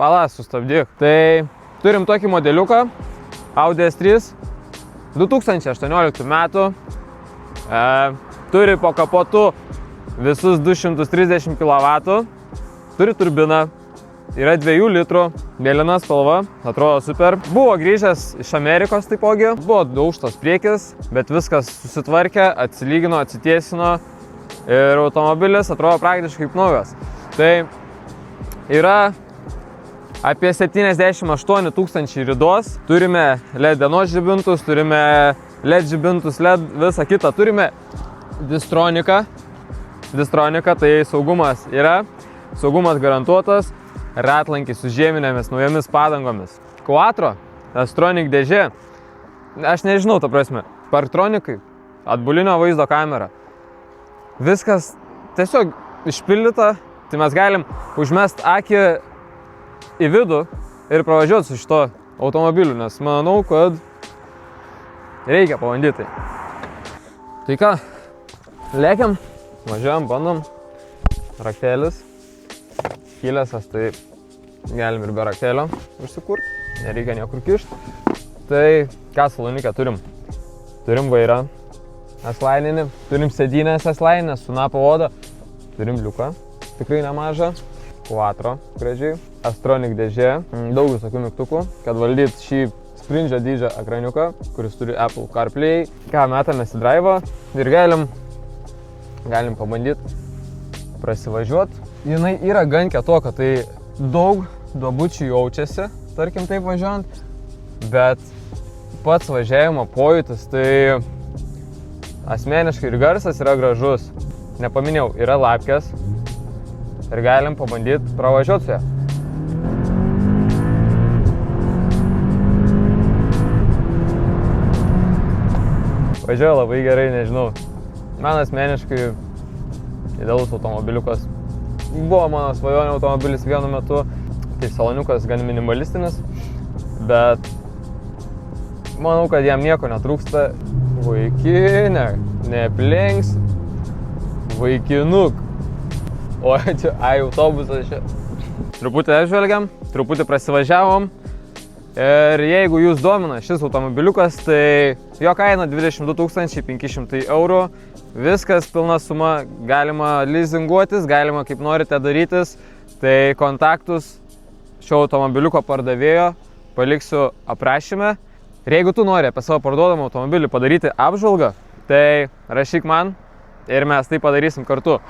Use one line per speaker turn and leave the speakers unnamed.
Pala, sustabdyk. Tai turim tokį modeliuką, Audi S3, 2018 metų. Turi po kapotu visus 230 kW, turi turbiną, yra 2 litrų, mėlyna spalva, atrodo super. Buvo grįžęs iš Amerikos taipogi, buvo daužtas priekis, bet viskas susitvarkė, atsilygino, atsitiesino ir automobilis atrodo praktiškai kaip naujas. Tai yra apie 78 000 ridos, turime LED dienos žibintus, turime LED žibintus, LED visą kitą, turime Distroniką, tai saugumas yra, saugumas garantuotas, ratlankis su žieminėmis naujomis padangomis. Quattro, Astronic dėžė, aš nežinau, ta prasme, Parktronikai, atbulinio vaizdo kamera. Viskas tiesiog išpildyta, tai mes galim užmest akį į vidų ir pravažiuoti su šito automobiliu, nes manau, kad reikia pabandyti. Tai ką, lėkiam, važiuojam, bandom, raktelis. Kilęsas, tai galim ir be raktelio užsikurti, nereikia niekur kišti. Tai ką salonike turim? Turim vairą S-laininį, turim sėdynės S-laininę su napo oda, turim liuką, tikrai nemažą, Quattro gražiai, Astronic dėžė, daug visokių mygtukų, kad valdyt šį sprindžio dydžio ekraniuką, kuris turi Apple CarPlay. Ką, metamės į drive'ą ir galim pabandyti prasivažiuoti. Jinai yra gan ketoka, tai daug duobučių jaučiasi, tarkim taip važiuojant, bet pats važiavimo pojūtis, tai asmeniškai ir garsas yra gražus. Nepaminėjau, yra lapkės ir galim pabandyti pravažiuoti su ją. Važiuoja labai gerai, nežinau, man asmeniškai idealus automobiliukas. Buvo mano svajonė automobilis vienu metu, tai saloniukas gan minimalistinis, bet manau, kad jam nieko netrūksta. Vaikinė, neaplenks, vaikinuk. O čia, autobusas čia. Truputį apžvelgiam, truputį prasivažiavom. Ir jeigu jūs domina šis automobiliukas, tai jo kaina 22 500 €. Viskas pilna suma, galima leasinguotis, galima kaip norite darytis. Tai kontaktus šio automobiliuko pardavėjo paliksiu aprašyme. Ir jeigu tu nori apie savo parduodamą automobilį padaryti apžvalgą, tai rašyk man ir mes tai padarysim kartu.